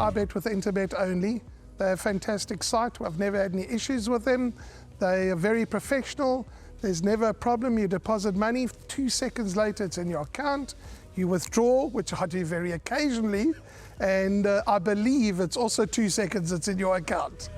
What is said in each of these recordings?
I bet with Interbet only. They're a fantastic site. I've never had any issues with them. They are very professional. There's never a problem. You deposit money, 2 seconds later it's in your account. You withdraw, which I do very occasionally, and I believe it's also 2 seconds it's in your account.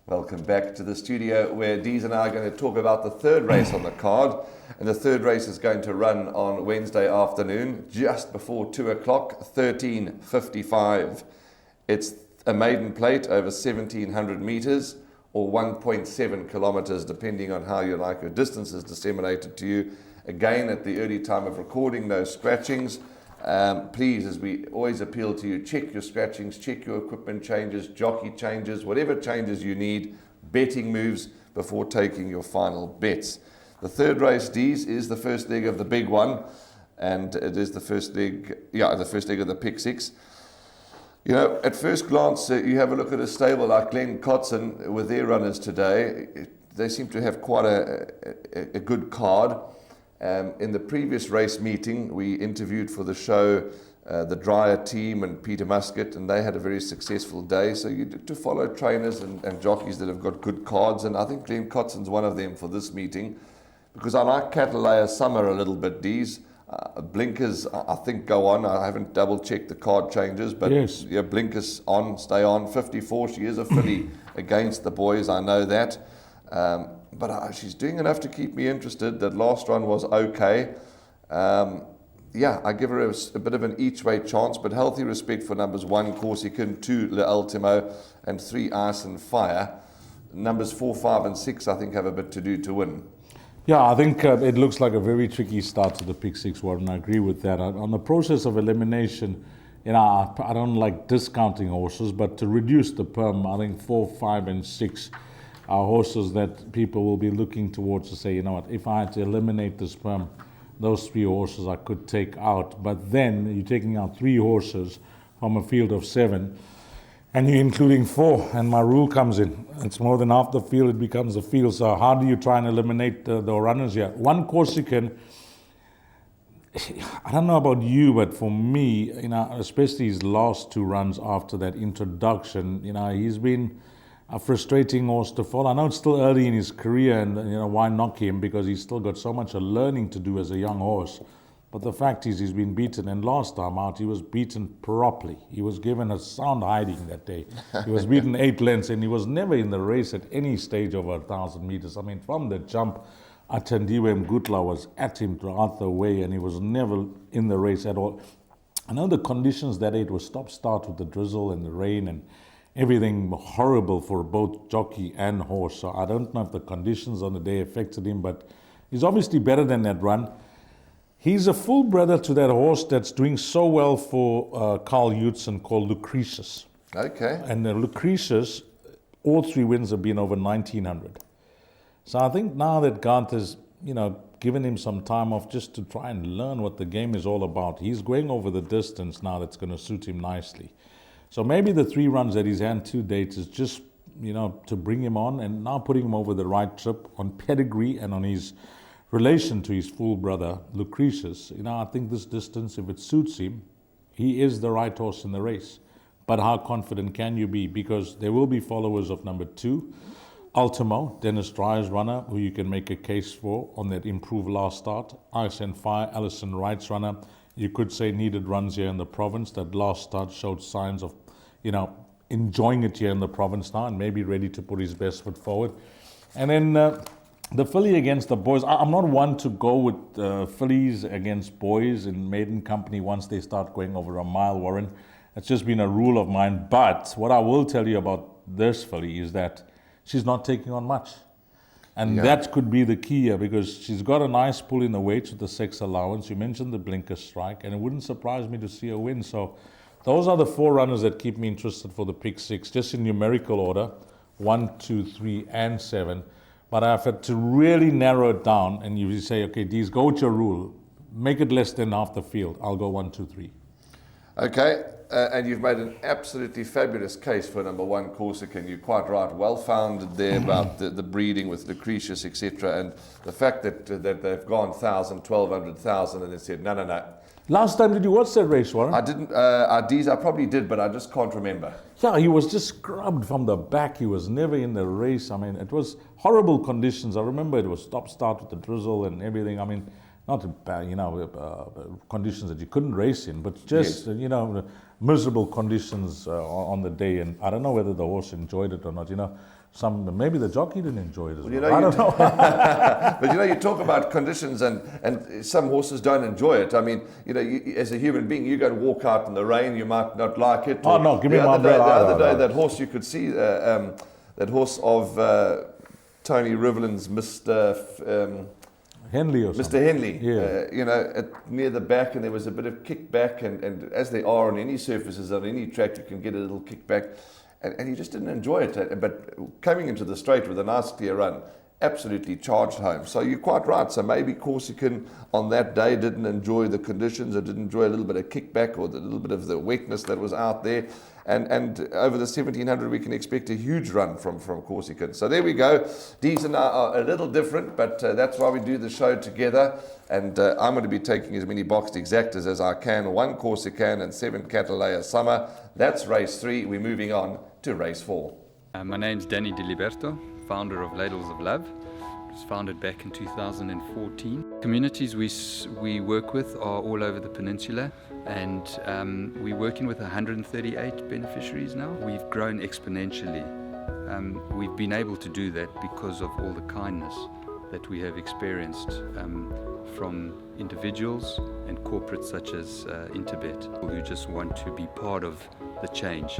Welcome back to the studio where Dees and I are going to talk about the third race on the card. And the third race is going to run on Wednesday afternoon, just before 2 o'clock, 13:55. It's a maiden plate over 1,700 meters or 1.7 kilometers, depending on how you like your distances disseminated to you. Again, at the early time of recording those scratchings, please, as we always appeal to you, check your scratchings, check your equipment changes, jockey changes, whatever changes you need, betting moves before taking your final bets. The third race, Dees, is the first leg of the big one, and it is the first leg, the first leg of the pick six. You know, at first glance, you have a look at a stable like Glen Cotson with their runners today. They seem to have quite a good card. In the previous race meeting, we interviewed for the show the Dreyer team and Peter Muscat, and they had a very successful day. So you do to follow trainers and jockeys that have got good cards, and I think Glen Cotson's one of them for this meeting, because I like Catalaya Summer a little bit, Dees. Blinkers, I think, go on. I haven't double-checked the card changes, but yes. Yeah, Blinkers on, stay on. 54, she is a filly against the boys, I know that. But she's doing enough to keep me interested. That last run was okay. I give her a bit of an each-way chance, but healthy respect for numbers 1, Corsican, 2, Le Ultimo, and 3, Ice and Fire. Numbers 4, 5, and 6, I think, have a bit to do to win. Yeah, I think it looks like a very tricky start to the pick six, Warren. I agree with that. On the process of elimination, I don't like discounting horses, but to reduce the perm, I think 4, 5, and 6 are horses that people will be looking towards to say, you know what, if I had to eliminate this perm, those 3 horses I could take out. But then you're taking out 3 horses from a field of 7, and you're including 4, and my rule comes in. It's more than half the field, it becomes a field. So how do you try and eliminate the runners here? 1 Corsican, I don't know about you, but for me, especially his last 2 runs after that introduction, he's been a frustrating horse to follow. I know it's still early in his career, and why knock him, because he's still got so much learning to do as a young horse. But the fact is, he's been beaten, and last time out, he was beaten properly. He was given a sound hiding that day. He was beaten 8 lengths, and he was never in the race at any stage over 1,000 meters. I mean, from the jump, Attendiwe Mgutla was at him throughout the way, and he was never in the race at all. I know the conditions that day, it was stop-start with the drizzle and the rain and everything horrible for both jockey and horse. So I don't know if the conditions on the day affected him, but he's obviously better than that run. He's a full brother to that horse that's doing so well for Carl Judson called Lucretius. Okay. And Lucretius, all 3 wins have been over 1,900. So I think now that Gant has, given him some time off just to try and learn what the game is all about, he's going over the distance now that's going to suit him nicely. So maybe the 3 runs that he's had 2 dates is just, to bring him on and now putting him over the right trip on pedigree and on his relation to his full brother, Lucretius. I think this distance, if it suits him, he is the right horse in the race. But how confident can you be? Because there will be followers of number 2, Ultimo, Dennis Dreyer's runner, who you can make a case for on that improved last start. Ice and Fire, Alison Wright's runner. You could say needed runs here in the province. That last start showed signs of, enjoying it here in the province now and maybe ready to put his best foot forward. And then the filly against the boys. I'm not one to go with fillies against boys in maiden company once they start going over a mile, Warren. It's just been a rule of mine. But what I will tell you about this filly is that she's not taking on much. And that could be the key here, because she's got a nice pull in the weights with the sex allowance. You mentioned the blinker strike, and it wouldn't surprise me to see her win. So those are the 4 runners that keep me interested for the pick 6, just in numerical order, 1, 2, 3, and 7. But I've had to really narrow it down, and you say, okay, go with your rule. Make it less than half the field. I'll go 1, 2, 3. Okay, And you've made an absolutely fabulous case for number one Corsican. You're quite right, well founded there about the breeding with Lucretius, etc. And the fact that they've gone 1,000, 1,200, 1,000, and they said, no. Last time, did you watch that race, Warren? I didn't, I probably did, but I just can't remember. Yeah, he was just scrubbed from the back. He was never in the race. I mean, it was horrible conditions. I remember it was stop-start with the drizzle and everything. I mean, not conditions that you couldn't race in, but just, miserable conditions on the day. And I don't know whether the horse enjoyed it or not. Maybe the jockey didn't enjoy it as well. I don't know. But you talk about conditions, and some horses don't enjoy it. I mean, as a human being, you go to walk out in the rain, you might not like it. Oh no, give me my umbrella. The other day, that horse you could see, that horse of Tony Rivelin's Mr. Henley or something. Mr. Henley, yeah. near the back, and there was a bit of kickback, and as there are on any surfaces, on any track, you can get a little kickback. And he just didn't enjoy it. But coming into the straight with a nice clear run, absolutely charged home. So you're quite right. So maybe Corsican on that day didn't enjoy the conditions, or didn't enjoy a little bit of kickback, or the little bit of the wetness that was out there. And over the 1,700, we can expect a huge run from Corsican. So there we go. These and I are a little different, but that's why we do the show together. And I'm going to be taking as many boxed exactas as I can. 1 Corsican and 7 Catalea Summer. That's race 3. We're moving on to race 4. My name's Danny Di Liberto, founder of Ladles of Love. It was founded back in 2014. Communities we work with are all over the peninsula, and we're working with 138 beneficiaries now. We've grown exponentially. We've been able to do that because of all the kindness that we have experienced from individuals and corporates such as Interbet, who just want to be part of the change.